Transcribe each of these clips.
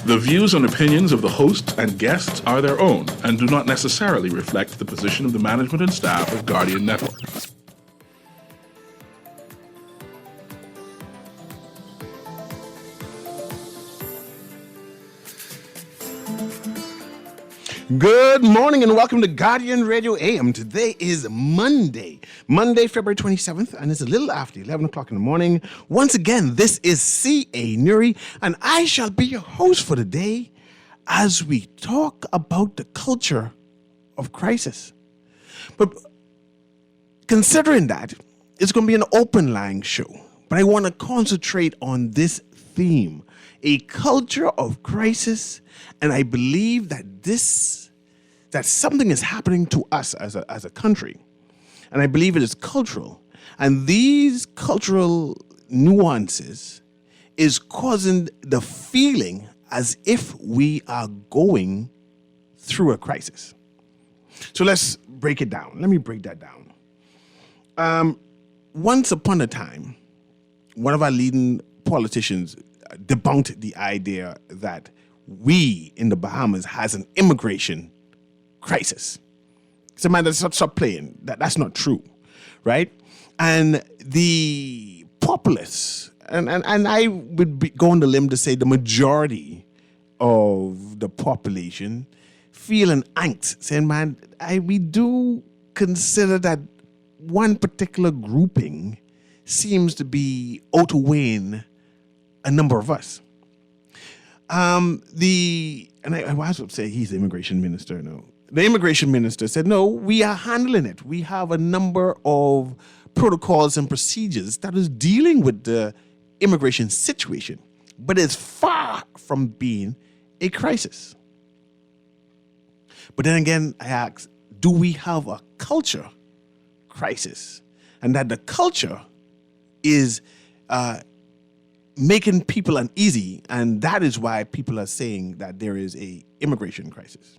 The views and opinions of the host and guests are their own and do not necessarily reflect the position of the management and staff of Guardian Network. Good morning and welcome to Guardian Radio AM. Today is Monday, February 27th, and it's a little after 11 o'clock in the morning. Once again, this is C.A. Nuri, and I shall be your host for the day as we talk about the culture of crisis. But considering that, it's going to be an open line show, but I want to concentrate on this theme, a culture of crisis, and I believe that something is happening to us as a country, and I believe it is cultural, and these cultural nuances is causing the feeling as if we are going through a crisis. So let's break it down. Let me break that down. Once upon a time, one of our leading politicians debunked the idea that we in the Bahamas has an immigration crisis. So man, stop playing. That's not true, right? And the populace, and I would go on the limb to say the majority of the population feel an angst, saying, man, we do consider that one particular grouping seems to be outweighing a number of us. I was going to say he's the immigration minister. No, the immigration minister said, no, we are handling it. We have a number of protocols and procedures that is dealing with the immigration situation, but it's far from being a crisis. But then again, I ask, do we have a culture crisis? And that the culture is making people uneasy, and that is why people are saying that there is a immigration crisis.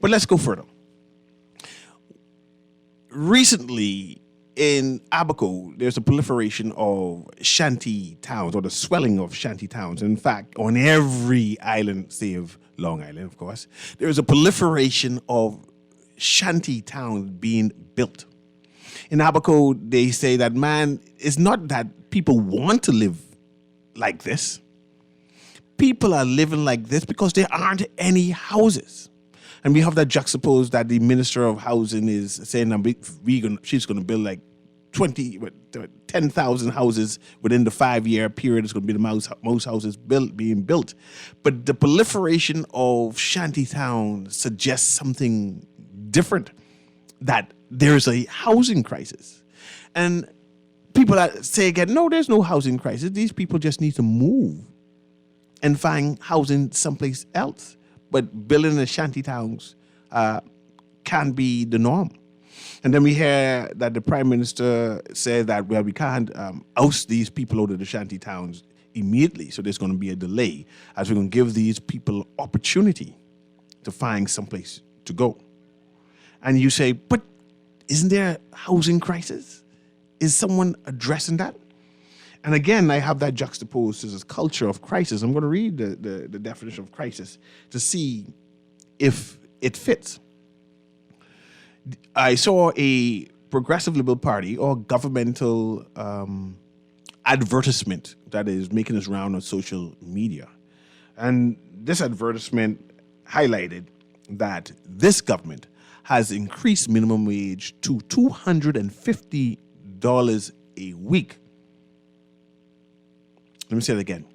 But let's go further. Recently in Abaco, there's a proliferation of shanty towns, or the swelling of shanty towns. In fact, on every island, save Long Island, of course, there is a proliferation of shanty towns being built. In Abaco, they say that, man, it's not that people want to live like this. People are living like this because there aren't any houses. And we have that juxtaposed that the Minister of Housing is saying that she's going to build like 10,000 houses within the 5-year period. It's going to be the most houses being built. But the proliferation of shanty towns suggests something different, that there's a housing crisis. And people say again, no, there's no housing crisis. These people just need to move and find housing someplace else. But building the shanty towns can be the norm. And then we hear that the Prime Minister said that, well, we can't oust these people out of the shanty towns immediately. So there's going to be a delay as we're going to give these people opportunity to find someplace to go. And you say, but isn't there a housing crisis? Is someone addressing that? And again, I have that juxtaposed to this culture of crisis. I'm going to read the definition of crisis to see if it fits. I saw a Progressive Liberal Party or governmental advertisement that is making its round on social media. And this advertisement highlighted that this government has increased minimum wage to $250 a week. Let me say it again.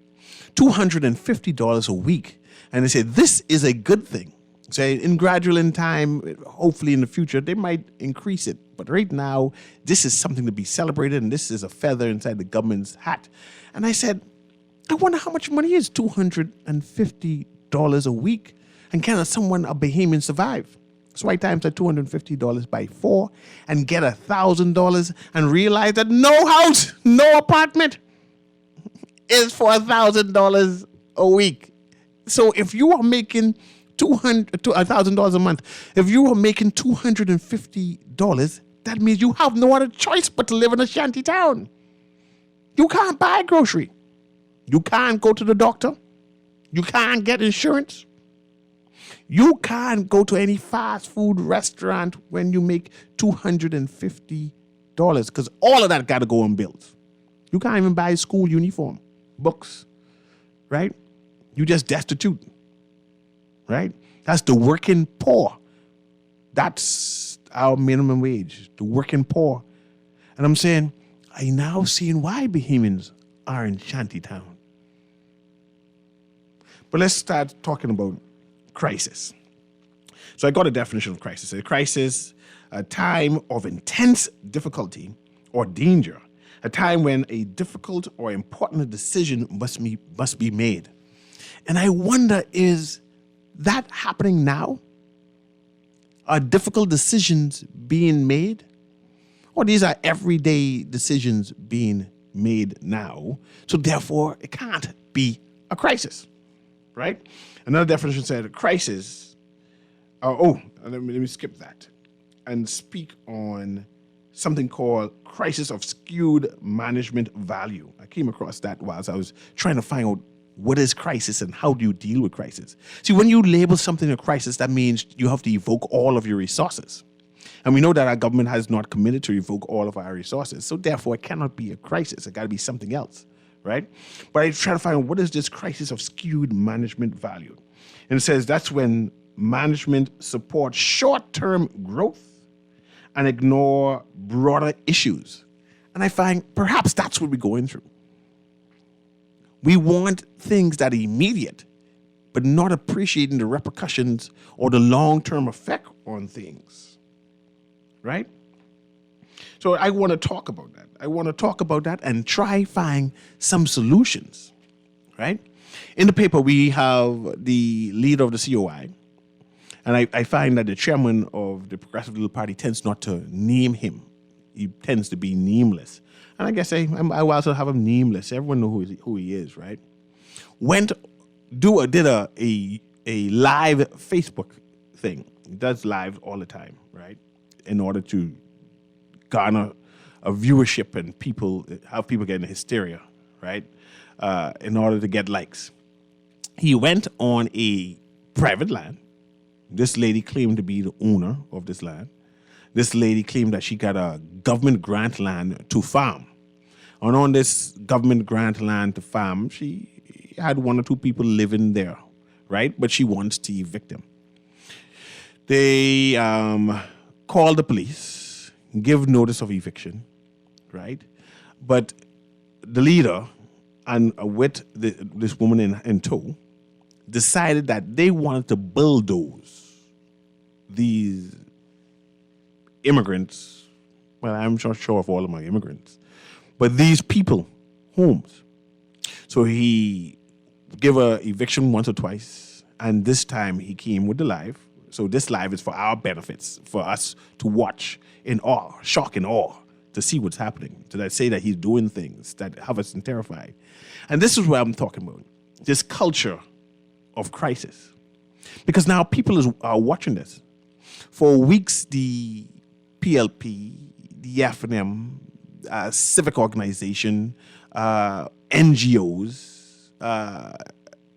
$250 a week. And they say this is a good thing. Say in gradual in time, hopefully in the future, they might increase it. But right now, this is something to be celebrated, and this is a feather inside the government's hat. And I said, I wonder how much money is $250 a week? And can someone, a Bahamian, survive? So I times that $250 by 4 and get $1,000 and realize that no house, no apartment is for $1,000 a week. So if you are making $1,000 a month, if you are making $250, that means you have no other choice but to live in a shanty town. You can't buy grocery. You can't go to the doctor. You can't get insurance. You can't go to any fast food restaurant when you make $250 because all of that got to go on bills. You can't even buy a school uniform, books, right? You just destitute, right? That's the working poor. That's our minimum wage, the working poor. And I'm saying, I now seeing why Bahamians are in shantytown. But let's start talking about crisis. So I got a definition of crisis. A crisis, a time of intense difficulty or danger, a time when a difficult or important decision must be made. And I wonder, is that happening now? Are difficult decisions being made? Or these are everyday decisions being made now, so therefore it can't be a crisis, right? Another definition said a crisis, let me skip that and speak on something called crisis of skewed management value. I came across that whilst I was trying to find out what is crisis and how do you deal with crisis. See, when you label something a crisis, that means you have to evoke all of your resources. And we know that our government has not committed to evoke all of our resources. So therefore, it cannot be a crisis. It got to be something else, right? But I try to find out what is this crisis of skewed management value. And it says that's when management supports short-term growth and ignore broader issues. And I find perhaps that's what we're going through. We want things that are immediate, but not appreciating the repercussions or the long-term effect on things, right? So I want to talk about that. I want to talk about that and try find some solutions, right? In the paper, we have the leader of the COI, and I find that the chairman of the Progressive Liberal Party tends not to name him. He tends to be nameless. And I guess I will also have him nameless. Everyone knows who he is, right? Did a live Facebook thing. He does live all the time, right? In order to garner a viewership and have people get in hysteria, right? In order to get likes. He went on a private land. This lady claimed to be the owner of this land. This lady claimed that she got a government grant land to farm. And on this government grant land to farm, she had one or two people living there, right? But she wants to evict them. They call the police, give notice of eviction, right? But the leader, and with this woman in tow, decided that they wanted to bulldoze these immigrants. Well, I'm not sure if all of them are immigrants, but these people, homes. So he gave a eviction once or twice, and this time he came with the live. So this live is for our benefits, for us to watch in awe, shock and awe, to see what's happening. To say that he's doing things that have us terrified. And this is what I'm talking about, this culture of crisis. Because now people are watching this. For weeks, the PLP, the FNM, civic organization, NGOs,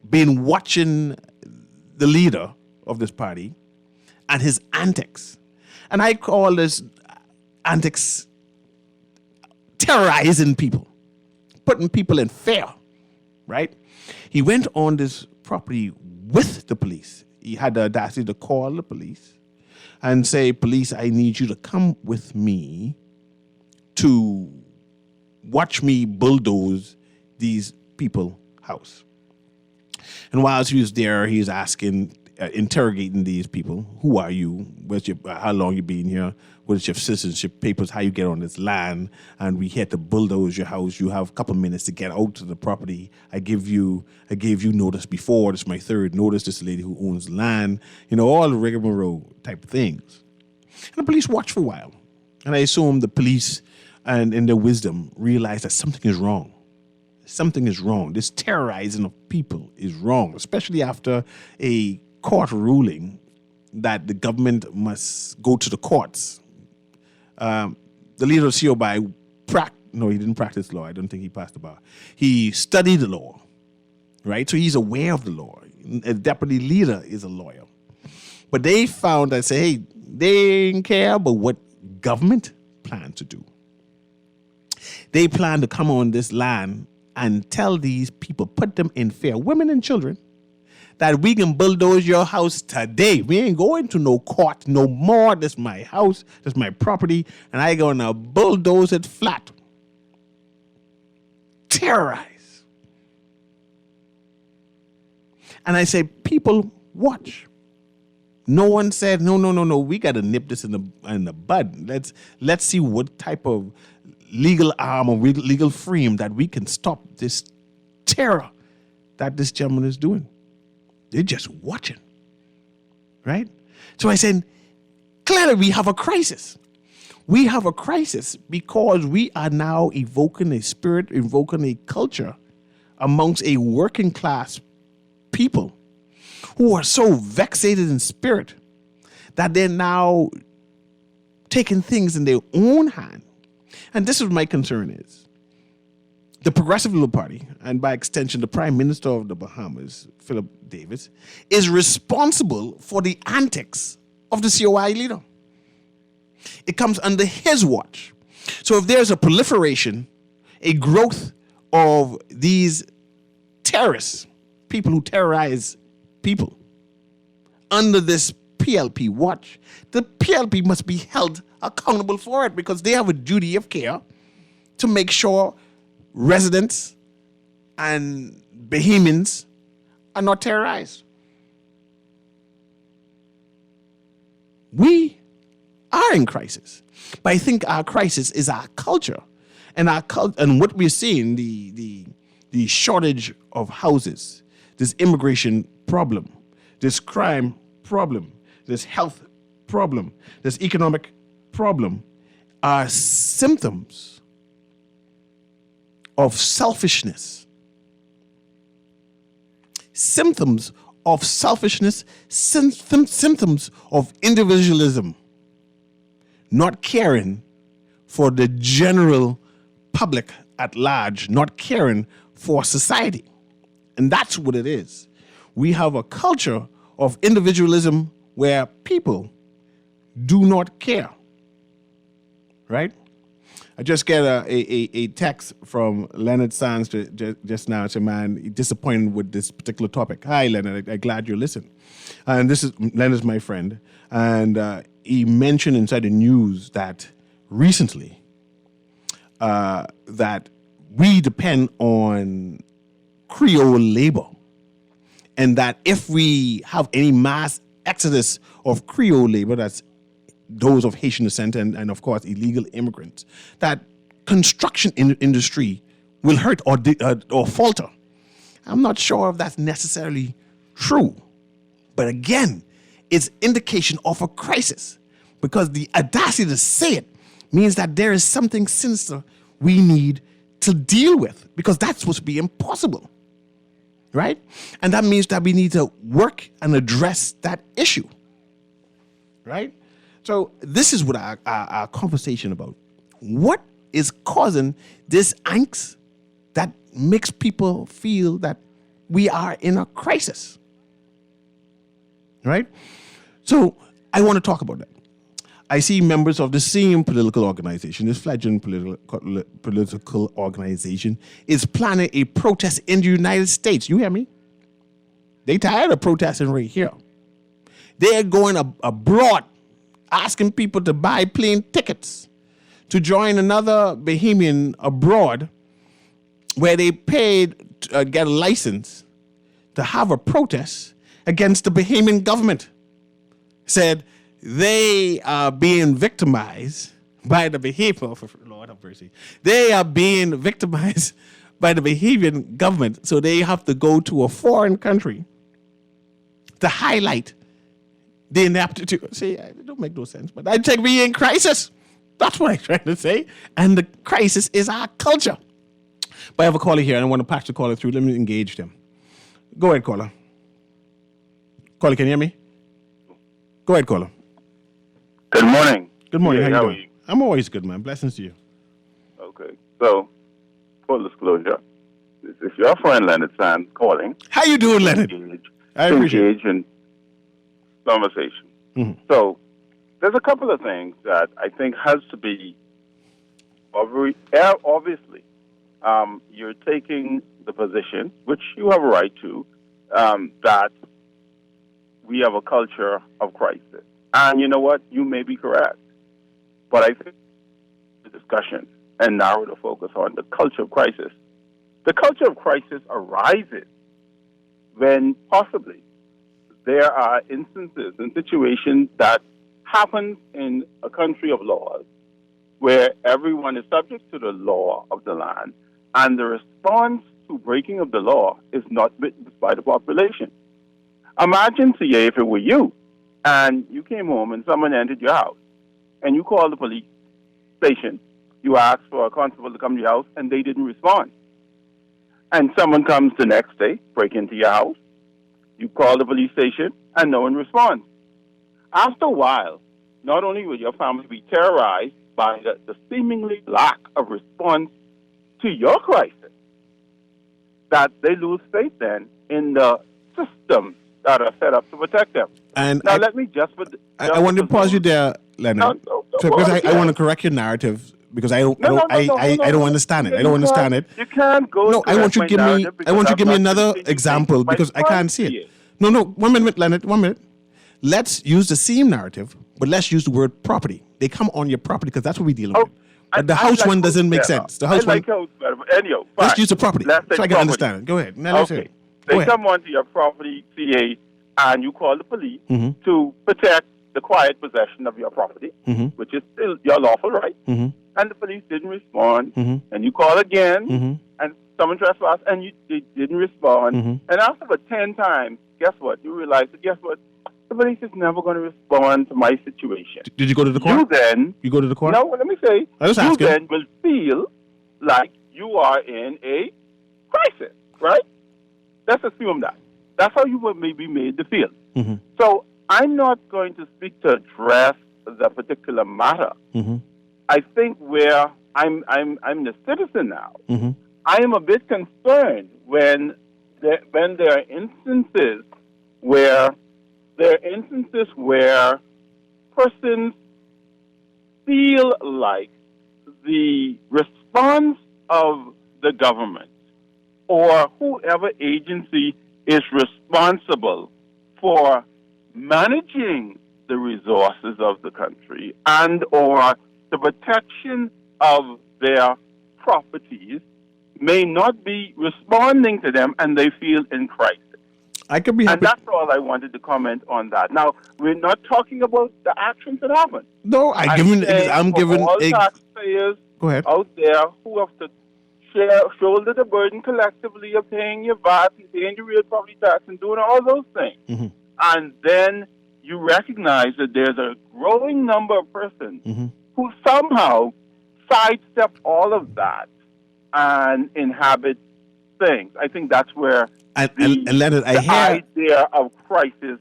been watching the leader of this party and his antics. And I call this antics terrorizing people, putting people in fear, right? He went on this property with the police. He had the audacity to call the police and say, police, I need you to come with me to watch me bulldoze these people's house. And while he was there, he was asking, interrogating these people. Who are you? How long you been here? What is your citizenship papers? How you get on this land? And we had to bulldoze your house. You have a couple minutes to get out to the property. I gave you notice before. This is my third notice. This lady who owns land. All the rigmarole type of things. And the police watched for a while. And I assume the police, and in their wisdom, realized that something is wrong. Something is wrong. This terrorizing of people is wrong, especially after a court ruling that the government must go to the courts. The leader of COI, he didn't practice law. I don't think he passed the bar. He studied the law, right? So he's aware of the law. A deputy leader is a lawyer. But they found that, say, hey, they didn't care about what government planned to do. They plan to come on this land and tell these people, put them in fear, women and children, that we can bulldoze your house today. We ain't going to no court no more. This is my house, this is my property, and I gonna bulldoze it flat. Terrorize. And I say, people, watch. No one said, no, we got to nip this in the bud. Let's see what type of legal arm or legal frame that we can stop this terror that this gentleman is doing. They're just watching, right? So I said, clearly we have a crisis. We have a crisis because we are now evoking a spirit, evoking a culture amongst a working class people who are so vexated in spirit that they're now taking things in their own hand. And this is what my concern is. The Progressive Liberal Party, and by extension, the Prime Minister of the Bahamas, Philip Davis, is responsible for the antics of the COI leader. It comes under his watch. So if there's a proliferation, a growth of these terrorists, people who terrorize people, under this PLP watch, the PLP must be held accountable for it because they have a duty of care to make sure residents and Bahamians are not terrorized. We are in crisis, but I think our crisis is our culture, and and what we're seeing, the shortage of houses, this immigration problem, this crime problem, this health problem, this economic problem, are symptoms of selfishness. Symptoms of selfishness, symptoms of individualism, not caring for the general public at large, not caring for society. And that's what it is. We have a culture of individualism where people do not care, right? I just get a text from Leonard Sands just now. It's a man disappointed with this particular topic. Hi, Leonard. I'm glad you listened. And Leonard's my friend. And he mentioned inside the news that recently that we depend on Creole labor. And that if we have any mass exodus of Creole labor, that's those of Haitian descent and of course illegal immigrants, that construction industry will hurt or falter. I'm not sure if that's necessarily true, but again, it's indication of a crisis because the audacity to say it means that there is something sinister we need to deal with because that's supposed to be impossible, right? And that means that we need to work and address that issue, right? So this is what our conversation about. What is causing this angst that makes people feel that we are in a crisis, right? So I want to talk about that. I see members of the same political organization, this fledgling political organization, is planning a protest in the United States. You hear me? They tired of protesting right here. They're going abroad, asking people to buy plane tickets to join another Bahamian abroad where they paid to get a license to have a protest against the Bahamian government. Said they are being victimized by the Bahamian, Lord have mercy. They are being victimized by the Bahamian government, so they have to go to a foreign country to highlight the inaptitude. See, it don't make no sense, but I think we're in crisis. That's what I'm trying to say. And the crisis is our culture. But I have a caller here, and I want to patch the caller through. Let me engage them. Go ahead, caller. Caller, can you hear me? Go ahead, caller. Good morning. Good morning. Yeah, how you doing? I'm always good, man. Blessings to you. Okay. So, full disclosure, If your friend Leonard Sands calling, How you doing, Leonard? I appreciate engage in conversation. So there's a couple of things that I think has to be obviously. You're taking the position, which you have a right to, that we have a culture of crisis. And you know what? You may be correct. But I think the discussion and narrow the focus on the culture of crisis. The culture of crisis arises when possibly there are instances and situations that happen in a country of laws where everyone is subject to the law of the land, and the response to breaking of the law is not witnessed by the population. Imagine, CA, if it were you, and you came home and someone entered your house, and you called the police station, you asked for a constable to come to your house, and they didn't respond. And someone comes the next day, break into your house, you call the police station, and no one responds. After a while, not only will your family be terrorized by the seemingly lack of response to your crisis, that they lose faith then in the systems that are set up to protect them. And now, let me just... I want to pause you there, Leonard. Because I want to correct your narrative, because I don't understand it. I don't understand it. You can't go. No, I want you to give me another example, because I can't see it. No, 1 minute, Leonard. 1 minute. Let's use the same narrative, but let's use the word property. They come on your property because that's what we're dealing with. But the house one doesn't make sense. The house one. Anyhow, let's use the property. So I can understand it. Go ahead. Now, okay. They come onto your property, CA, and you call the police to protect the quiet possession of your property, which is still your lawful right. And the police didn't respond. And you call again, and someone trespassed, and they didn't respond. And after about 10 times, guess what? You realize that, guess what? The police is never going to respond to my situation. Did you go to the court? You go to the court? No, let me say. You then will feel like you are in a crisis, right? Let's assume that. That's how you will maybe made to feel. So I'm not going to speak to address the particular matter. I think where I'm the citizen now, I am a bit concerned when there are instances where persons feel like the response of the government or whoever agency is responsible for managing the resources of the country and or the protection of their properties may not be responding to them, and they feel in crisis. I could be happy. And that's all I wanted to comment on that. Now, we're not talking about the actions that happen. No, I'm giving all taxpayers out there who have to shoulder the burden collectively of paying your VAT and paying your real property tax and doing all those things. And then you recognize that there's a growing number of persons who somehow sidestep all of that and inhabit things. I think that's where Leonard, the idea of crisis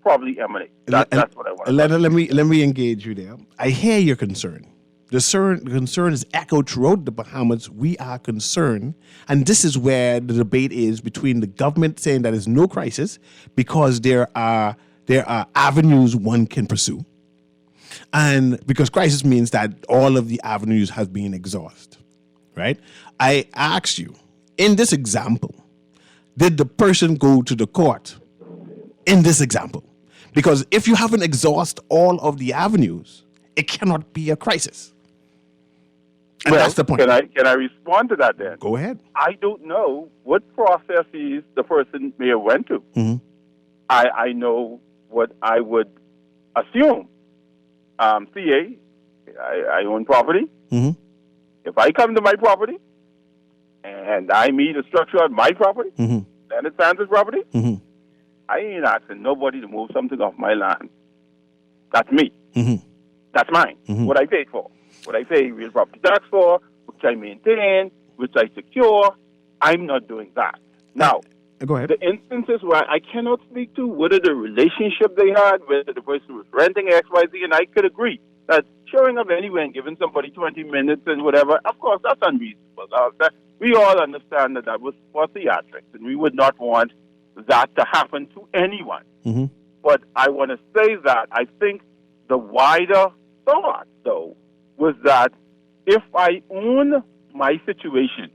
probably emanates. That's what I want. Leonard, let me engage you there. I hear your concern. The concern is echoed throughout the Bahamas. We are concerned, and this is where the debate is between the government saying that there's no crisis because there are avenues one can pursue, and because crisis means that all of the avenues have been exhausted. Right? I asked you, in this example, did the person go to the court in this example? Because if you haven't exhausted all of the avenues, it cannot be a crisis. And that's the point. Can I respond to that then? Go ahead. I don't know what processes the person may have went to. I know what I would assume. CA, I own property. If I come to my property and I meet a structure on my property, and it's Sands' property, I ain't asking nobody to move something off my land. That's me. That's mine. What I paid for. What I pay real property tax for, which I maintain, which I secure. I'm not doing that. Now, go ahead. The instances where I cannot speak to whether the relationship they had, whether the person was renting XYZ, and I could agree that showing up anywhere and giving somebody 20 minutes and whatever, of course, that's unreasonable. We all understand that was for theatrics, and we would not want that to happen to anyone. Mm-hmm. But I want to say that I think the wider thought, though, was that if I own my situation,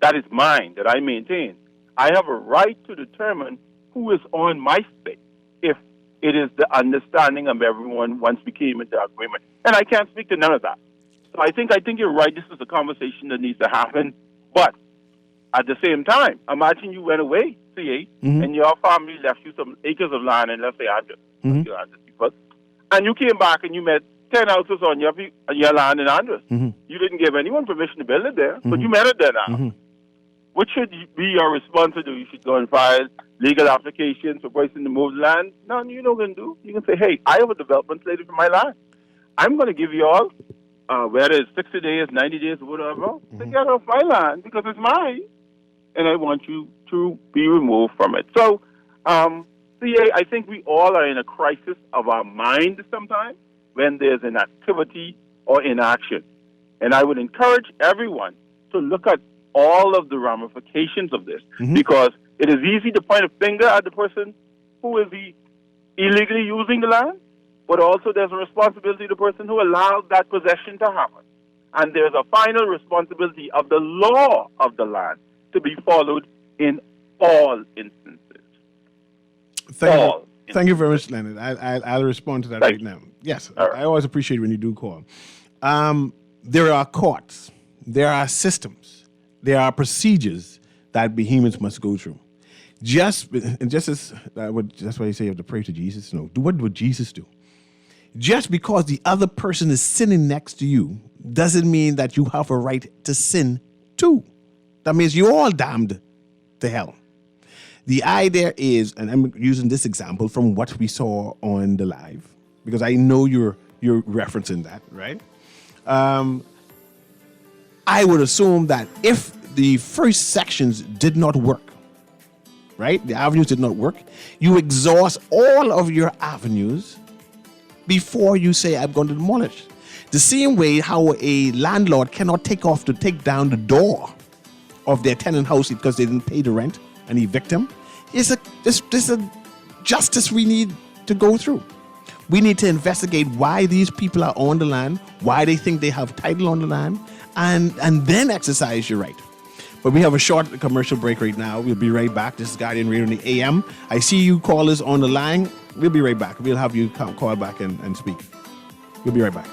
that is mine, that I maintain, I have a right to determine who is on my space if it is the understanding of everyone once we came into agreement. And I can't speak to none of that. So I think you're right. This is a conversation that needs to happen. But at the same time, imagine you went away, CA, and your family left you some acres of land in, let's say, Andres, people, and you came back and you met 10 houses on your land in Andres. You didn't give anyone permission to build it there, but you met it there now. What should be your response to do? You should go and file legal applications for person to move the land? No, you're not going to do. You can say, hey, I have a development slated for my land. I'm going to give you all, whether it's 60 days, 90 days, or whatever, to get off my land because it's mine, and I want you to be removed from it. So, CA, I think we all are in a crisis of our mind sometimes when there's an activity or inaction. And I would encourage everyone to look at all of the ramifications of this because it is easy to point a finger at the person who is illegally using the land, but also there's a responsibility to the person who allowed that possession to happen. And there's a final responsibility of the law of the land to be followed in all instances. Thank you very much, Leonard. I'll respond to that right now. Yes, right. I always appreciate when you do call. There are courts, there are systems, there are procedures that behemoths must go through. That's why you say you have to pray to Jesus. No, what would Jesus do? Just because the other person is sinning next to you doesn't mean that you have a right to sin too. That means you're all damned to hell. The idea is, and I'm using this example from what we saw on the live, because I know you're referencing that, right? I would assume that if the first sections did not work, right? The avenues did not work. You exhaust all of your avenues before you say, I'm going to demolish. The same way how a landlord cannot take down the door of their tenant house because they didn't pay the rent and evict them. There's a justice we need to go through. We need to investigate why these people are on the land, why they think they have title on the land, and then exercise your right. But we have a short commercial break right now. We'll be right back. This is Guardian Radio in the AM. I see you callers on the line. We'll be right back. We'll have you call back and speak. We'll be right back.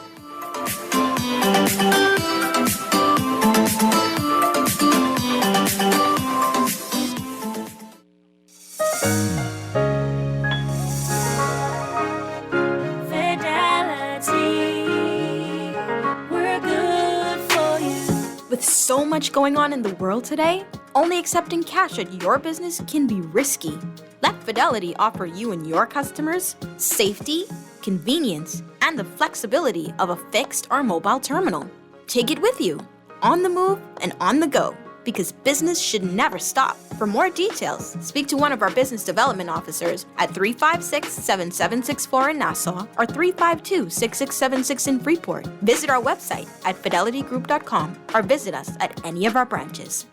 With so much going on in the world today, only accepting cash at your business can be risky. Let Fidelity offer you and your customers safety, convenience, and the flexibility of a fixed or mobile terminal. Take it with you, on the move and on the go, because business should never stop. For more details, speak to one of our business development officers at 356-7764 in Nassau or 352-6676 in Freeport. Visit our website at fidelitygroup.com or visit us at any of our branches.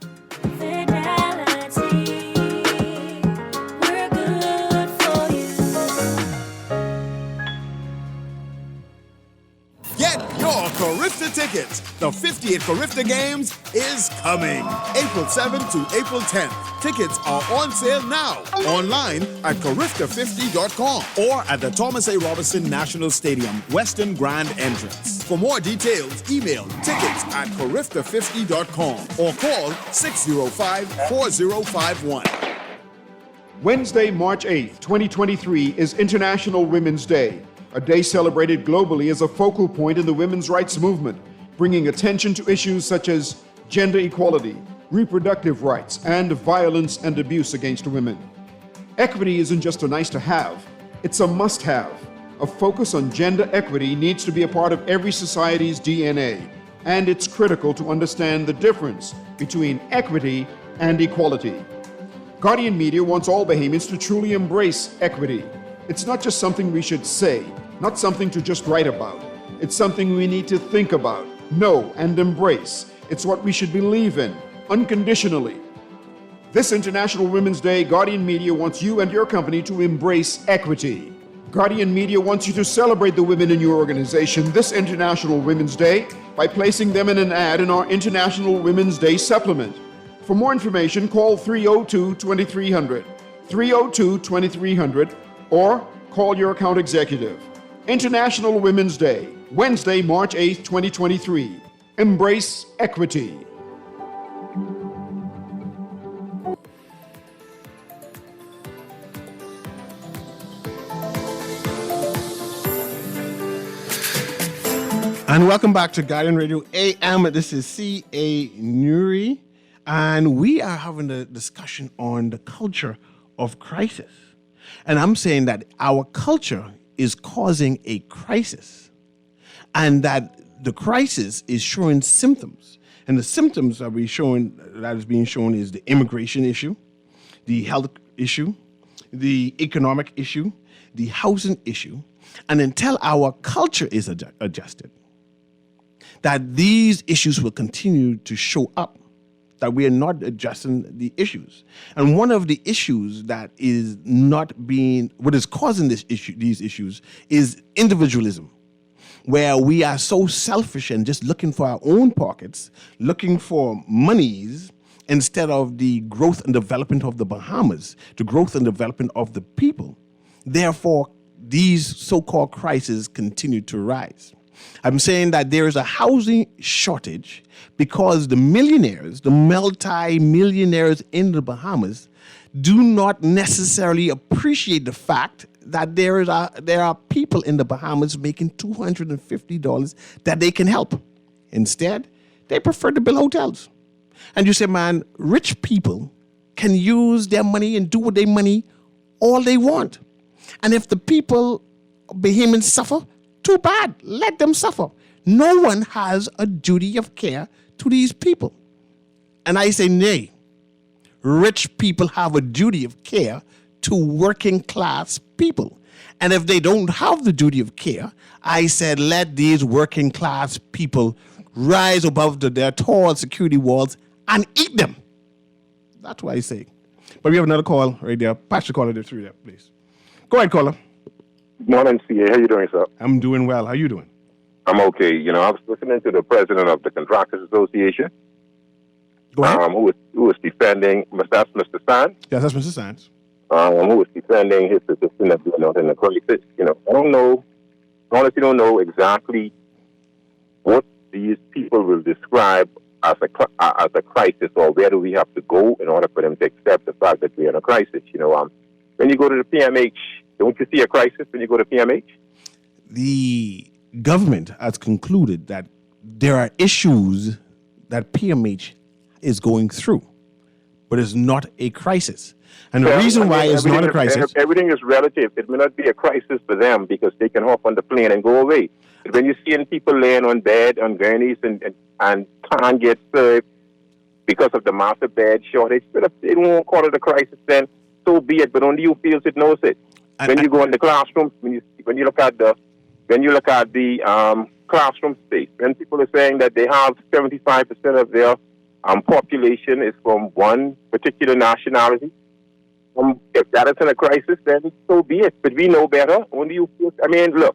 Fidelity, we're good for you. Get your Carifta tickets. The 58th Carifta Games is coming. April 7th to April 10th. Tickets are on sale now. Online at Carifta50.com or at the Thomas A. Robinson National Stadium, Western Grand Entrance. For more details, email tickets at Carifta50.com or call 605-4051. Wednesday, March 8th, 2023 is International Women's Day, a day celebrated globally as a focal point in the women's rights movement, bringing attention to issues such as gender equality, reproductive rights, and violence and abuse against women. Equity isn't just a nice to have, it's a must have. A focus on gender equity needs to be a part of every society's DNA, and it's critical to understand the difference between equity and equality. Guardian Media wants all Bahamians to truly embrace equity. It's not just something we should say, not something to just write about. It's something we need to think about, know, and embrace. It's what we should believe in, unconditionally. This International Women's Day, Guardian Media wants you and your company to embrace equity. Guardian Media wants you to celebrate the women in your organization this International Women's Day by placing them in an ad in our International Women's Day supplement. For more information, call 302-2300, 302-2300, or call your account executive. International Women's Day, Wednesday, March 8th, 2023. Embrace equity. And welcome back to Guardian Radio AM. This is C.A. Nuri, and we are having a discussion on the culture of crisis. And I'm saying that our culture is causing a crisis, and that the crisis is showing symptoms. And the symptoms that is being shown is the immigration issue, the health issue, the economic issue, the housing issue. And until our culture is adjusted, that these issues will continue to show up, that we are not addressing the issues. And one of the issues that is what is causing these issues is individualism, where we are so selfish and just looking for our own pockets, looking for monies, instead of the growth and development of the Bahamas, the growth and development of the people. Therefore, these so-called crises continue to rise. I'm saying that there is a housing shortage because the millionaires, the multi-millionaires in the Bahamas, do not necessarily appreciate the fact that there are people in the Bahamas making $250 that they can help. Instead, they prefer to build hotels. And you say, man, rich people can use their money and do with their money all they want. And if the people, Bahamians, suffer, too bad. Let them suffer. No one has a duty of care to these people. And I say, nay. Rich people have a duty of care to working class people. And if they don't have the duty of care, I said, let these working class people rise above their tall security walls and eat them. That's what I say. But we have another call right there. Patch the caller there through there, please. Go ahead, caller. Good morning, CA. How you doing, sir? I'm doing well. How you doing? I'm okay. You know, I was listening to the president of the Contractors Association, Go ahead. who was defending, that's Mr. Sands, Yes, that's Mr. Sands. who was defending his position of being out in the crisis. You know, I honestly don't know exactly what these people will describe as a crisis, or where do we have to go in order for them to accept the fact that we're in a crisis. You know, when you go to the PMH, don't you see a crisis when you go to PMH? The government has concluded that there are issues that PMH is going through, but it's not a crisis. And the reason why it's not a crisis... Everything is relative. It may not be a crisis for them because they can hop on the plane and go away. But when you're seeing people laying on bed, on gurneys, and can't get served because of the massive bed shortage, but if they won't call it a crisis, then so be it. But only you feels it knows it. When you go in the classroom, when you look at the classroom space, when people are saying that they have 75% of their population is from one particular nationality, if that is in a crisis, then so be it. But we know better. Only you feel. I mean, look,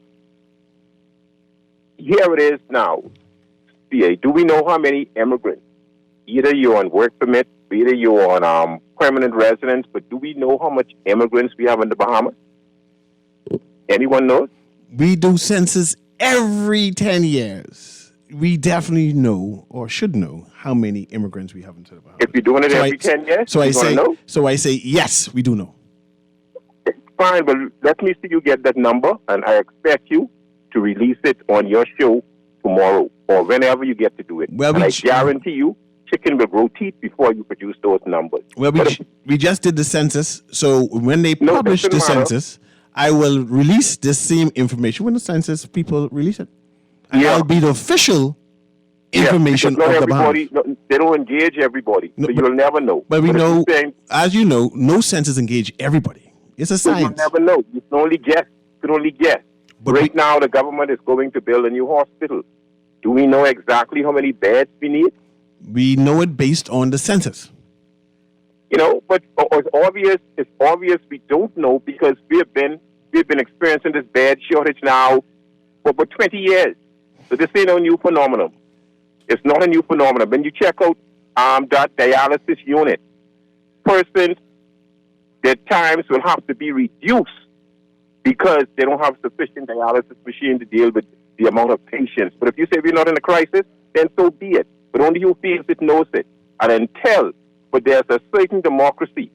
here it is now. CA, do we know how many immigrants? Either you're on work permit, either you're on permanent residence, but do we know how much immigrants we have in the Bahamas? Anyone knows? We do census every 10 years. We definitely know, or should know, how many immigrants we have into the Bahamas. If you're doing it every 10 years, so I say, yes, we do know. Fine, but let me see you get that number, and I expect you to release it on your show tomorrow or whenever you get to do it. Well, and I guarantee you, chicken will grow teeth before you produce those numbers. Well, we just did the census, so when they publish the census, I will release the same information when the census people release it. And that'll be the official information of the Bahamas. They don't engage everybody, so you'll never know. But we know, as you know, no census engage everybody. It's a science. You'll never know. You can only guess. But right now, the government is going to build a new hospital. Do we know exactly how many beds we need? We know it based on the census. You know, but it's obvious we don't know because we've been experiencing this bed shortage now for about 20 years. So this ain't a new phenomenon. It's not a new phenomenon. When you check out that dialysis unit, persons, their times will have to be reduced because they don't have sufficient dialysis machine to deal with the amount of patients. But if you say we're not in a crisis, then so be it. But only who feels it knows it. And but there's a certain democracy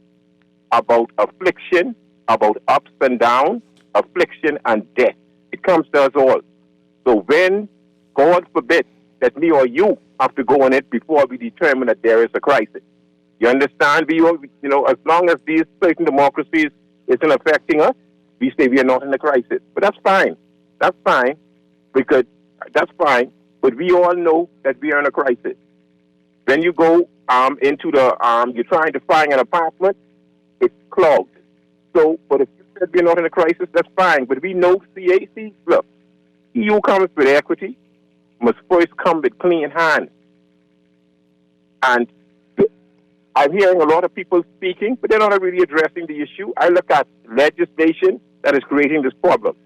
about affliction, about ups and downs, affliction and death. It comes to us all. So when, God forbid, that me or you have to go on it before we determine that there is a crisis. You understand? As long as these certain democracies isn't affecting us, we say we are not in a crisis. But that's fine. That's fine. But we all know that we are in a crisis. When you go into you're trying to find an apartment, it's clogged. So, but if you said we're not in a crisis, that's fine. But we know CAC, look, he who comes with equity must first come with clean hands. And I'm hearing a lot of people speaking, but they're not really addressing the issue. I look at legislation that is creating this problem.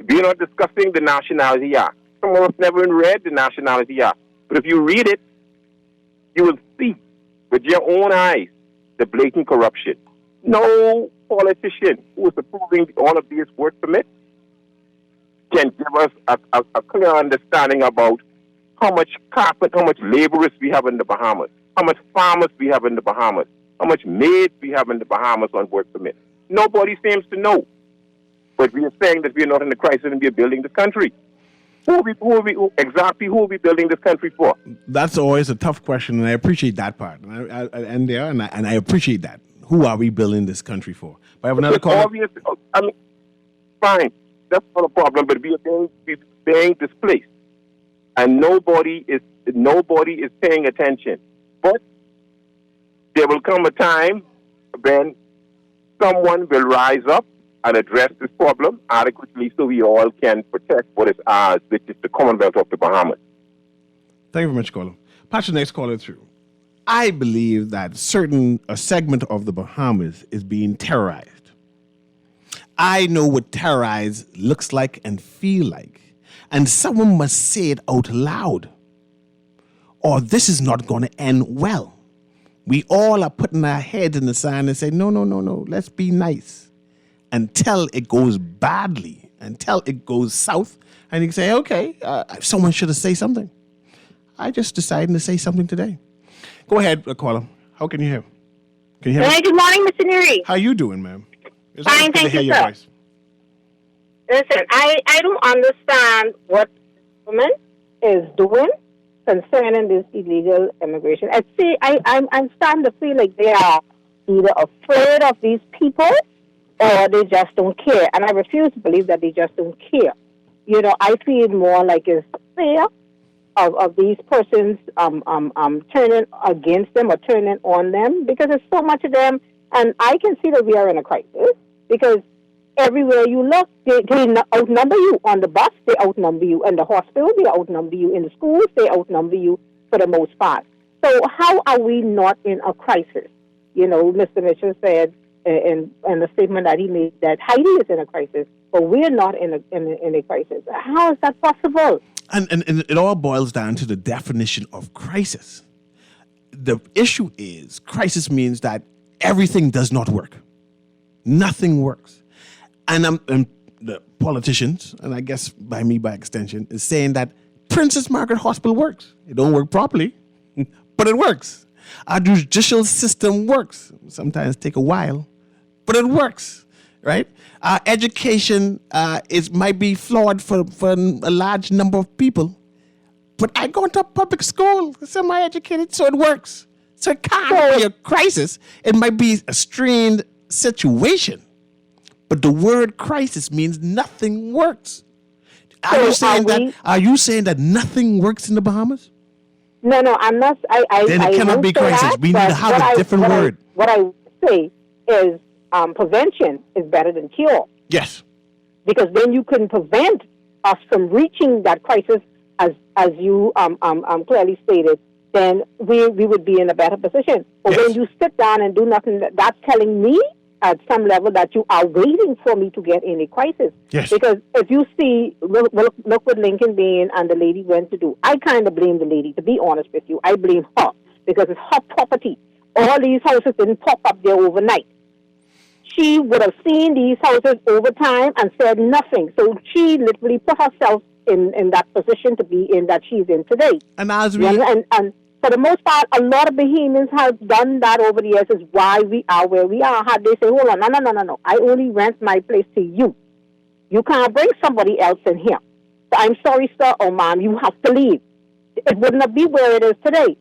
We're not discussing the Nationality Act. Some of us never even read the Nationality Act. But if you read it, you will see with your own eyes the blatant corruption. No politician who is approving all of these work permits can give us a clear understanding about how much laborers we have in the Bahamas, how much farmers we have in the Bahamas, how much maids we have in the Bahamas on work permits. Nobody seems to know. But we are saying that we are not in a crisis and we are building this country. Who are we building this country for? That's always a tough question, and I appreciate that part. And I appreciate that. Who are we building this country for? But I have another call. Fine, that's not a problem. But we are being displaced, and nobody is paying attention. But there will come a time when someone will rise up and address this problem adequately so we all can protect what is ours, which is the Commonwealth of the Bahamas. Thank you very much, caller. Patch the next caller through. I believe that a segment of the Bahamas is being terrorized. I know what terrorized looks like and feel like. And someone must say it out loud, or this is not going to end well. We all are putting our heads in the sand and say, no, let's be nice. Until it goes badly, until it goes south, and you can say, okay, someone should have said something. I just decided to say something today. Go ahead, caller. How can you hear? Can you hear me? Hey, good morning, Mr. Nuri. How you doing, ma'am? It's fine, thank you, sir. Listen, I don't understand what the government is doing concerning this illegal immigration. I'm starting to feel like they are either afraid of these people or they just don't care. And I refuse to believe that they just don't care. I feel more like it's fear of these persons turning against them or turning on them, because there's so much of them. And I can see that we are in a crisis because everywhere you look, they outnumber you. On the bus, they outnumber you. In the hospital, they outnumber you. In the schools, they outnumber you for the most part. So how are we not in a crisis? Mr. Mitchell said in the statement that he made that Haiti is in a crisis, but we're not in a crisis. How is that possible? And it all boils down to the definition of crisis. The issue is crisis means that everything does not work. Nothing works. And the politicians, and I guess by extension, is saying that Princess Margaret Hospital works. It don't work properly, but it works. Our judicial system works. Sometimes take a while, but it works, right? Our education might be flawed for a large number of people, but I go to public school, semi-educated, so it works. So it can't be a crisis. It might be a strained situation, but the word crisis means nothing works. Are you saying that nothing works in the Bahamas? No, I'm not. Then it cannot be crisis. We need to have a different word. What I say is prevention is better than cure. Yes. Because then you can prevent us from reaching that crisis, as you clearly stated, then we would be in a better position. But Yes. when you sit down and do nothing, that's telling me at some level that you are waiting for me to get in a crisis. Yes. Because if you see, look what Lincoln Bain and the lady went to do. I kind of blame the lady, to be honest with you. I blame her because it's her property. All these houses didn't pop up there overnight. She would have seen these houses over time and said nothing. So she literally put herself in that position to be in that she's in today. And as You we know, and for the most part, a lot of Bahamians have done that over the years. Is why we are where we are. Had they say, hold on, no. I only rent my place to you. You can't bring somebody else in here. So I'm sorry, sir or ma'am, you have to leave. It would not be where it is today.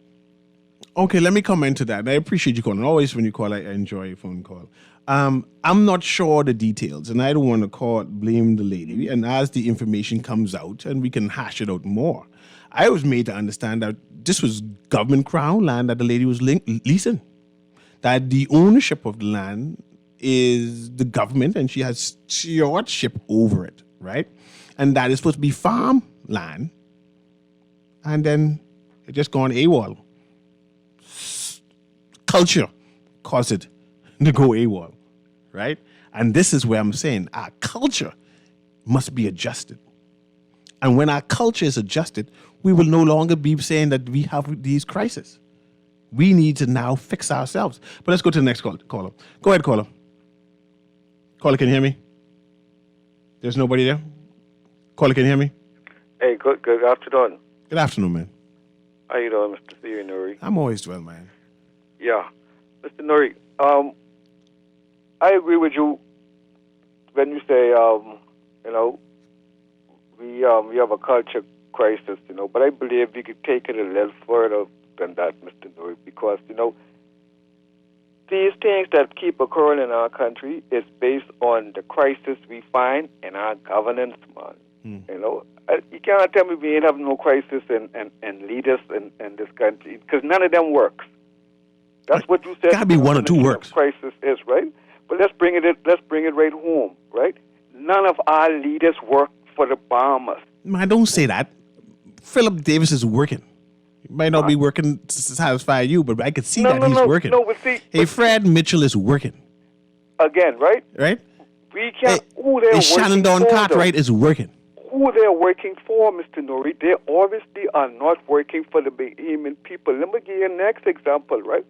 Okay, let me comment to that. I appreciate you calling. Always when you call, I enjoy a phone call. I'm not sure the details, and I don't want to blame the lady. And as the information comes out, and we can hash it out more, I was made to understand that this was government crown land that the lady was leasing. That the ownership of the land is the government, and she has stewardship over it, right? And that is supposed to be farm land, and then it just gone AWOL. Culture caused it to go AWOL, right? And this is where I'm saying our culture must be adjusted. And when our culture is adjusted, we will no longer be saying that we have these crises. We need to now fix ourselves. But let's go to the next caller. Go ahead, caller. Caller, can you hear me? There's nobody there? Caller, can you hear me? Hey, good afternoon. Good afternoon, man. How you doing, Mr. Theo Nuri? I'm always well, man. Yeah. Mr. Nuri, I agree with you when you say, we have a culture crisis, but I believe we could take it a little further than that, Mr. Nuri, because, these things that keep occurring in our country is based on the crisis we find in our governance, man. You cannot tell me we ain't have no crisis and leaders in this country, because none of them works. That's what you said. Gotta be one or two works. Crisis is right, but let's bring it right home, right? None of our leaders work for the bombers. Man, don't say that. Philip Davis is working. He might not be working to satisfy you, but I could see that he's working. No, but see, hey, Fred Mitchell is working. Again, right? Right? We can't. Hey, Shannon Dawn Cartwright is working. Who they're working for, Mr. Nuri? They obviously are not working for the Bahamian people. Let me give you a next example, right?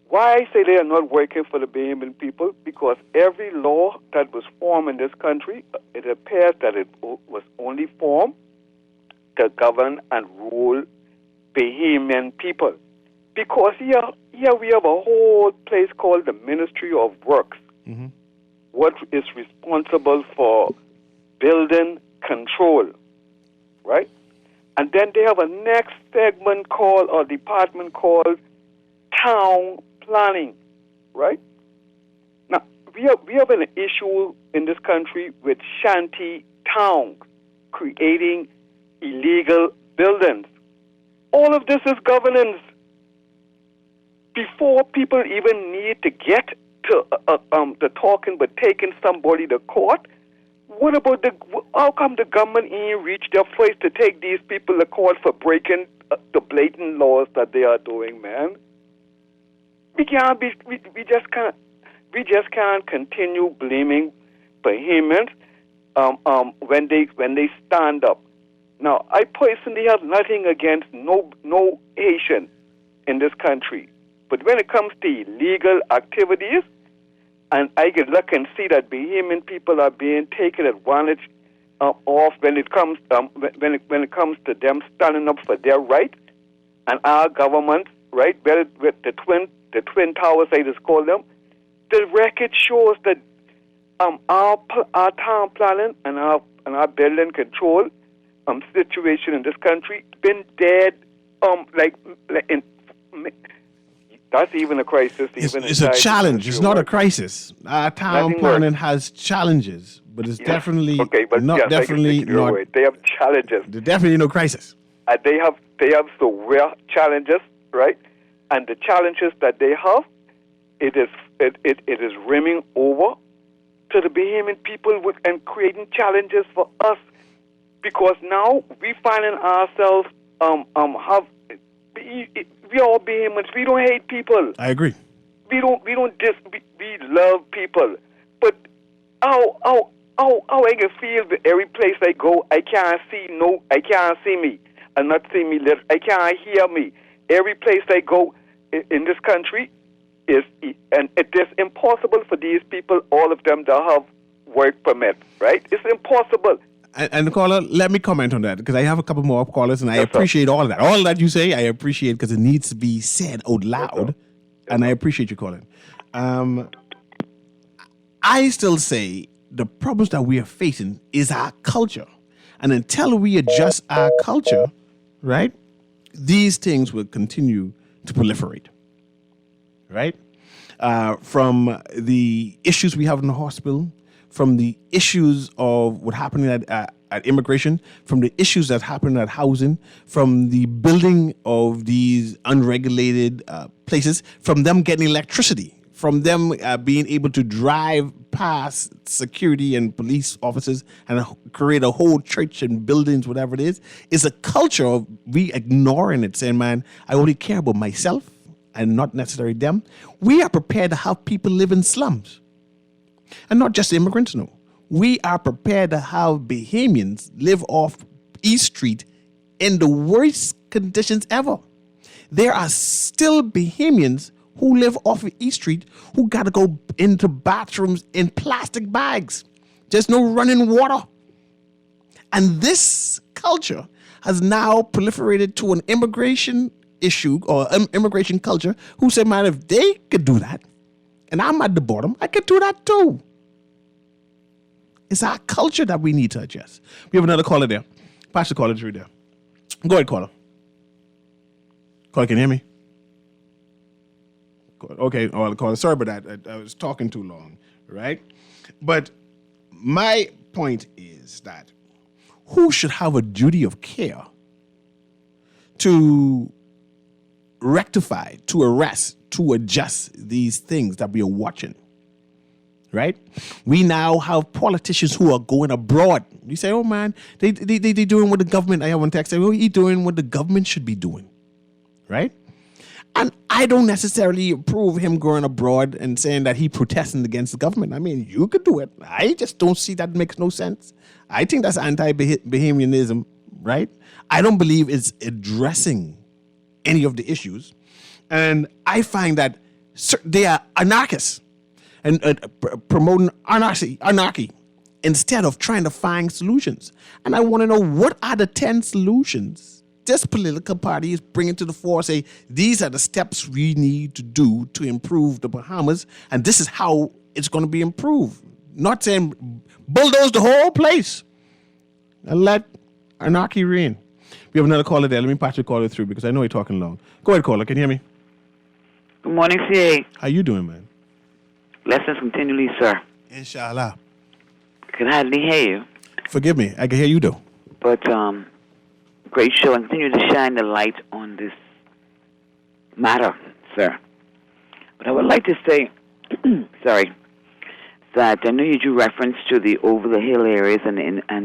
Why I say they are not working for the Bahamian people? Because every law that was formed in this country, it appears that it was only formed to govern and rule Bahamian people. Because here we have a whole place called the Ministry of Works, what is responsible for building control, right? And then they have a next segment called, or department called, town planning, right? Now, we have an issue in this country with shanty towns creating illegal buildings. All of this is governance. Before people even need to get to the talking, but taking somebody to court, what about how come the government ain't reached their place to take these people to court for breaking the blatant laws that they are doing, man? We just can't continue blaming Bahamians when they stand up. Now, I personally have nothing against no Haitian in this country, but when it comes to illegal activities, and I can look and see that Bahamian people are being taken advantage of when it comes when it comes to them standing up for their rights, and our government, right, with the twin towers, I just call them, the record shows that our town planning and our building control situation in this country been dead that's even a crisis. It's a challenge. It's not a crisis. Our town planning has challenges, but it's definitely not. They have challenges. There's definitely no crisis. They have severe challenges, right? And the challenges that they have, it is rimming over to the Bahamian people and creating challenges for us, because now we finding ourselves We all Bahamians. We don't hate people. I agree. We love people. But how I can feel that every place I go, I can't see me. And not see me, I can't hear me. Every place I go in this country it is impossible for these people, all of them, to have work permit, right? It's impossible. And caller, let me comment on that because I have a couple more callers, and I appreciate all of that. All that you say, I appreciate because it needs to be said out loud, and I appreciate you calling. I still say the problems that we are facing is our culture, and until we adjust our culture, right, these things will continue to proliferate, right? From the issues we have in the hospital, from the issues of what happening at immigration, from the issues that happen at housing, from the building of these unregulated places, from them getting electricity, from them being able to drive past security and police officers and create a whole church and buildings, whatever it is a culture of we ignoring it, saying, man, I only care about myself and not necessarily them. We are prepared to have people live in slums. And not just immigrants, no. We are prepared to have Bahamians live off East Street in the worst conditions ever. There are still Bahamians who live off of East Street who got to go into bathrooms in plastic bags. There's no running water. And this culture has now proliferated to an immigration issue or immigration culture who said, man, if they could do that, and I'm at the bottom, I could do that too. It's our culture that we need to adjust. We have another caller there. Pass the caller through there. Go ahead, caller. Caller, can you hear me? Okay, well, caller, sorry about that. I was talking too long, right? But my point is that who should have a duty of care to rectify, to arrest, to adjust these things that we are watching, right? We now have politicians who are going abroad. You say, oh man, they doing what the government, I have one text, say, well, he's doing what the government should be doing, right? And I don't necessarily approve him going abroad and saying that he protesting against the government. I mean, you could do it. I just don't see that makes no sense. I think that's anti-Bahamianism, right? I don't believe it's addressing any of the issues. And I find that they are anarchists and promoting anarchy instead of trying to find solutions. And I want to know, what are the 10 solutions this political party is bringing to the fore? Say, these are the steps we need to do to improve the Bahamas, and this is how it's going to be improved. Not saying bulldoze the whole place and let anarchy reign. We have another caller there. Let me patch the caller through because I know you're talking long. Go ahead, caller. Can you hear me? Good morning, CA. How you doing, man? Blessings continually, sir. Inshallah. Can hardly hear you. Forgive me. I can hear you, though. But, great show, and continue to shine the light on this matter, sir. But I would like to say, that I know you drew reference to the over-the-hill areas and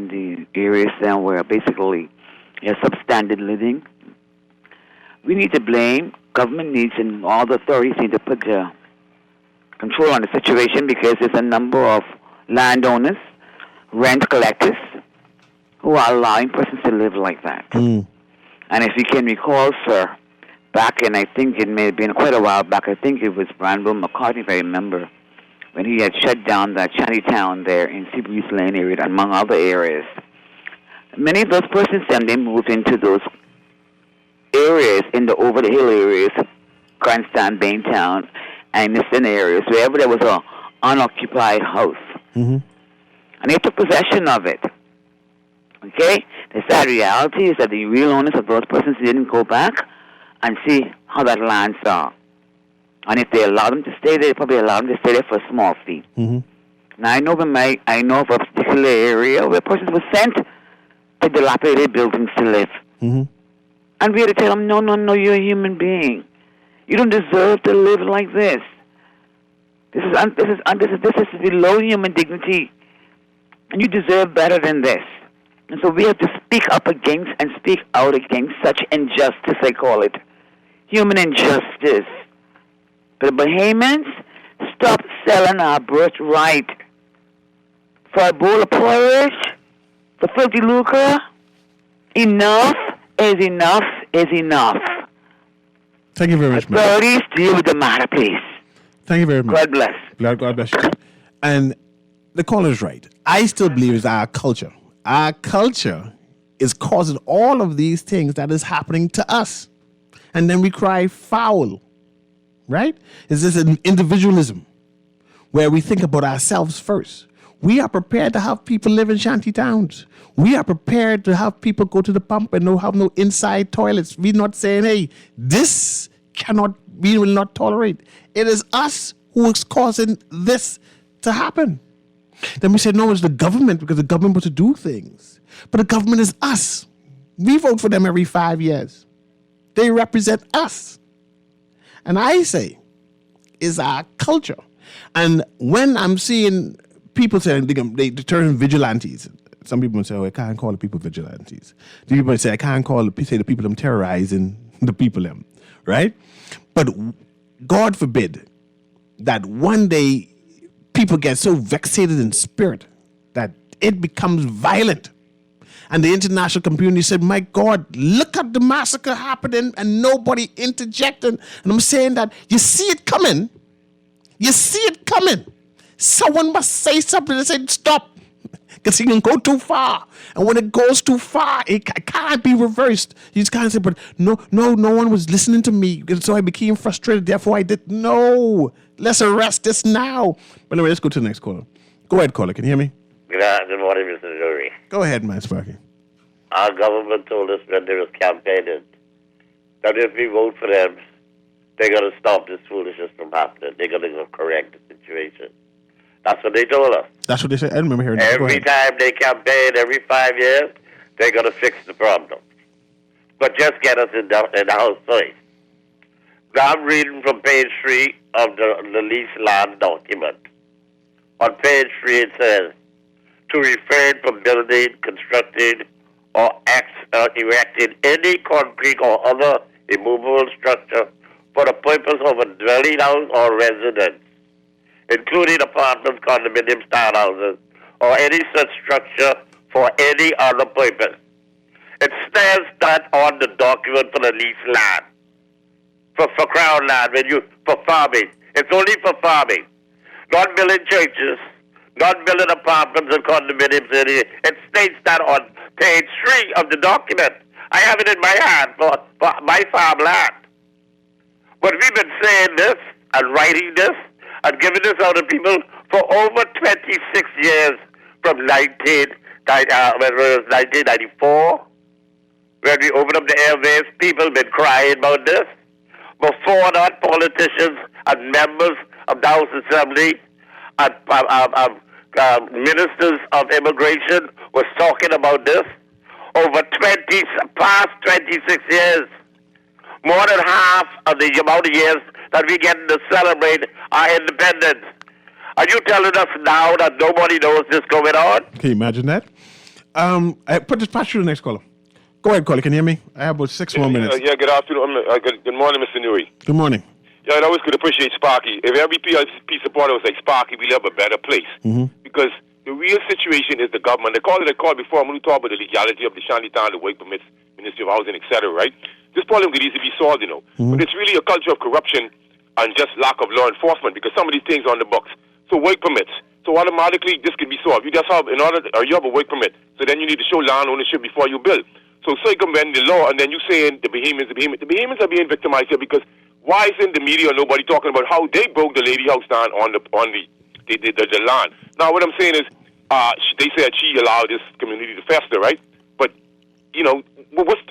the areas down where basically you have substandard living. We need to blame, government needs, and all the authorities need to put control on the situation because there's a number of landowners, rent collectors, who are allowing persons to live like that. And if you can recall, sir, back in, I think it may have been quite a while back, I think it was Granville McCartney, if I remember, when he had shut down that shantytown there in Seabreeze Lane area, among other areas. Many of those persons then, they moved into those areas, in the over-the-hill areas, Cranston, Baintown, and Niston areas, wherever there was an unoccupied house. And they took possession of it. Okay? The sad reality is that the real owners of those persons didn't go back and see how that lands are. And if they allow them to stay there, they probably allow them to stay there for a small fee. Now, I know of a particular area where persons were sent to dilapidated buildings to live. And we had to tell them, no, you're a human being. You don't deserve to live like this. This is below human dignity. And you deserve better than this. And so we have to speak up against and speak out against such injustice, I call it. human injustice. But the Bahamians, stop selling our birthright for a bowl of porridge, for filthy lucre. Enough is enough is enough. Thank you very much, ma'am. Authorities, deal with the matter, please. Thank you very much. God bless. God bless you. And the caller is right. I still believe it's our culture. Our culture is causing all of these things that is happening to us. And then we cry foul, right? Is this an individualism where we think about ourselves first? We are prepared to have people live in shanty towns. We are prepared to have people go to the pump and have no inside toilets. We're not saying, hey, we will not tolerate. It is us who is causing this to happen. Then we say, no, it's the government because the government wants to do things. But the government is us. We vote for them every 5 years. They represent us. And I say, it's our culture. And when I'm seeing people saying they turn vigilantes, some people say, oh, I can't call the people vigilantes. The people say, I can't say the people them terrorizing the people them, right? But God forbid that one day people get so vexated in spirit that it becomes violent. And the international community said, my God, look at the massacre happening and nobody interjecting. And I'm saying that you see it coming. You see it coming. Someone must say something and say, stop. Because it can go too far. And when it goes too far, it can't be reversed. You just can't say, but no one was listening to me. And so I became frustrated. Therefore, I did. No. Let's arrest this now. But anyway, let's go to the next caller. Go ahead, caller. Can you hear me? Good morning, Mr. Drury. Go ahead, man, Sparky. Our government told us when they was campaigning that if we vote for them, they're going to stop this foolishness from happening. They're going to correct the situation. That's what they told us. That's what they said. I remember hearing that. Every time they campaign, every 5 years, they're going to fix the problem. But just get us in the house first. Now I'm reading from page 3 of the lease land document. On page 3 it says, to refrain from building, constructing, or erecting any concrete or other immovable structure for the purpose of a dwelling house or residence, including apartments, condominiums, townhouses, or any such structure for any other purpose. It says that on the document for the lease land, for crown land, for farming. It's only for farming. Not building churches, not building apartments and condominiums. It states that on page 3 of the document. I have it in my hand for my farmland. But we've been saying this and writing this and giving this out to people for over 26 years from 1994, when we opened up the airways. People have been crying about this. Before that, politicians and members of the House Assembly and ministers of immigration was talking about this over past 26 years. More than half of the amount of years that we get to celebrate our independence. Are you telling us now that nobody knows this going on? Can you imagine that? I put this past you to the next caller. Go ahead, caller. Can you hear me? I have about 6 more minutes. Yeah, good afternoon. Good morning, Mr. Newey. Good morning. Yeah, I always could appreciate Sparky. If every piece of part was like Sparky, we'd have a better place. Mm-hmm. Because the real situation is the government. The call before, I'm going to talk about the legality of the shantytown, the work permits, Ministry of Housing, etc., right? This problem could easily be solved, Mm-hmm. But it's really a culture of corruption and just lack of law enforcement because some of these things are on the books. So work permits. So automatically, this could be solved. You just have, you have a work permit. So then you need to show land ownership before you build. So circumvent the law, and then you saying the Bahamians are being victimized here because why isn't the media or nobody talking about how they broke the lady house down on the land? Now, what I'm saying is, they said she allowed this community to fester, right? But, what's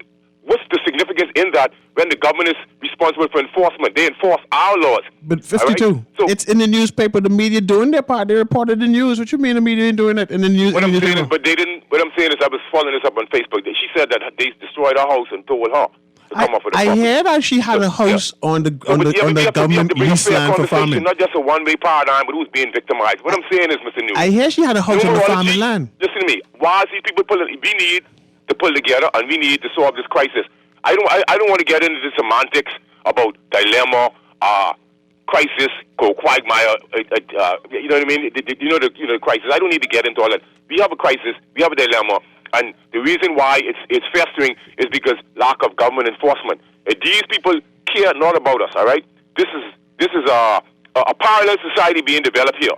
the significance in that when the government is responsible for enforcement? They enforce our laws. But 52, right? So, it's in the newspaper, the media doing their part. They reported the news. What you mean the media ain't doing it in the news? What I'm saying is, but they didn't. What I'm saying is, I was following this up on Facebook. She said that they destroyed her house and told her to come off of the property. I heard that she had a house on the government lease land for farming. Not just a one-way paradigm, but who's being victimized. What I'm saying is, Mr. Newman, I hear she had a house on the farming land. Listen to me. Why is these people pulling? We need to pull together, and we need to solve this crisis. I don't want to get into the semantics about dilemma, crisis, quagmire. You know what I mean? You know the crisis. I don't need to get into all that. We have a crisis. We have a dilemma, and the reason why it's festering is because lack of government enforcement. These people care not about us. All right. This is a parallel society being developed here,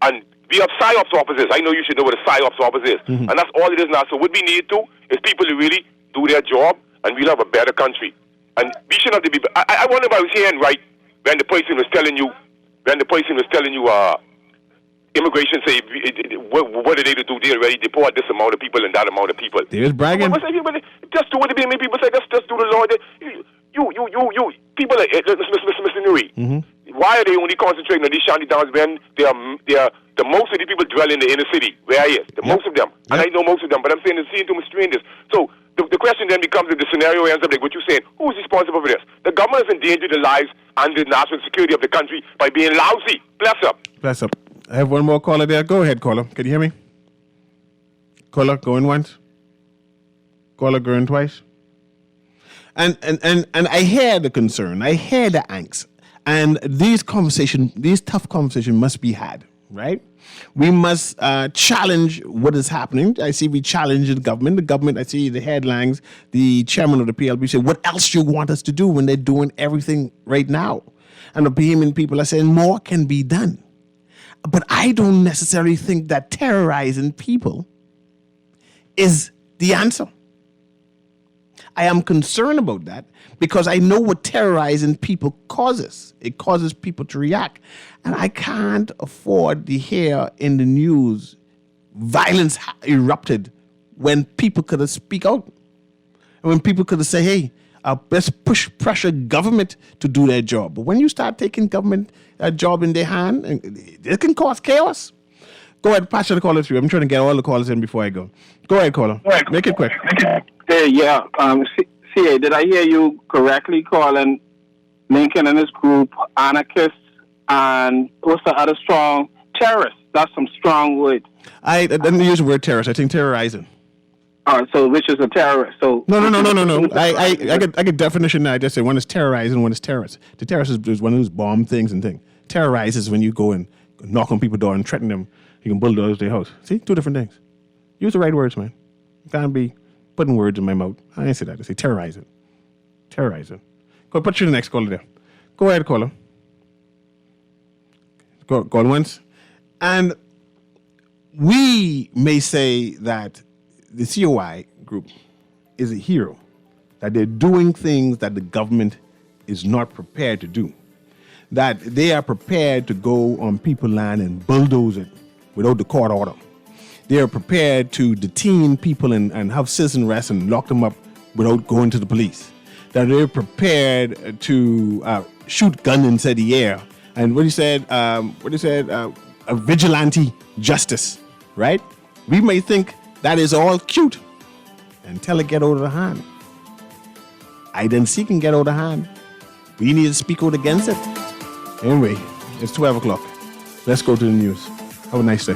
and we have PSYOPs officers. I know you should know what a PSYOPs officer is, and that's all it is now. So what we need to is people to really do their job, and we'll have a better country. And we shouldn't have to be. I wonder if I was hearing right when the person was telling you, immigration say, what are they to do? They already deport this amount of people and that amount of people. There's bragging. Just do what they mean. People say, just do the law. You people like Mr. Nuri. Why are they only concentrating on these shanty towns when they are the most of the people dwell in the inner city where I is? Most of them. And I know most of them, but I'm saying it's seeing too much strangers. So the question then becomes, if the scenario ends up like what you're saying, who is responsible for this? The government has endangered the lives and the national security of the country by being lousy. Bless up. Bless up. I have one more caller there. Go ahead, caller. Can you hear me? Caller, going once. Caller, going twice. And I hear the concern. I hear the angst. And these tough conversations must be had, right? We must challenge what is happening. I see we challenge the government. The government, I see the headlines, the chairman of the PLB said, what else do you want us to do when they're doing everything right now? And the Bahamian people are saying more can be done. But I don't necessarily think that terrorizing people is the answer. I am concerned about that because I know what terrorizing people causes. It causes people to react. And I can't afford to hear in the news violence erupted when people could have speak out. And when people could have said, hey, let's pressure government to do their job. But when you start taking government job in their hand, it can cause chaos. Go ahead, pass the caller through. I'm trying to get all the callers in before I go. Go ahead, caller. Make it quick. Yeah. CA, did I hear you correctly calling Lincoln and his group anarchists and what's the other strong? Terrorists. That's some strong word. I didn't use the word terrorist. I think terrorizing. All right, so which is a terrorist? So No. I get definition now. I just say one is terrorizing, one is terrorist. The terrorist is one of those bomb things and things. Terrorize is when you go and knock on people's door and threaten them. You can bulldoze their house. See, two different things. Use the right words, man. You can't be putting words in my mouth. I didn't say that. I say terrorizing. Terrorizing. Go put you the next caller there. Go ahead, caller. Go once. And we may say that the COI group is a hero, that they're doing things that the government is not prepared to do, that they are prepared to go on people's land and bulldoze it without the court order. They are prepared to detain people and have citizen arrests and lock them up without going to the police. That they're prepared to shoot guns inside the air. And what he said, a vigilante justice, right? We may think that is all cute until it get out of the hand. I didn't see it can get out of hand. We need to speak out against it. Anyway, it's 12 o'clock. Let's go to the news. Have a nice day.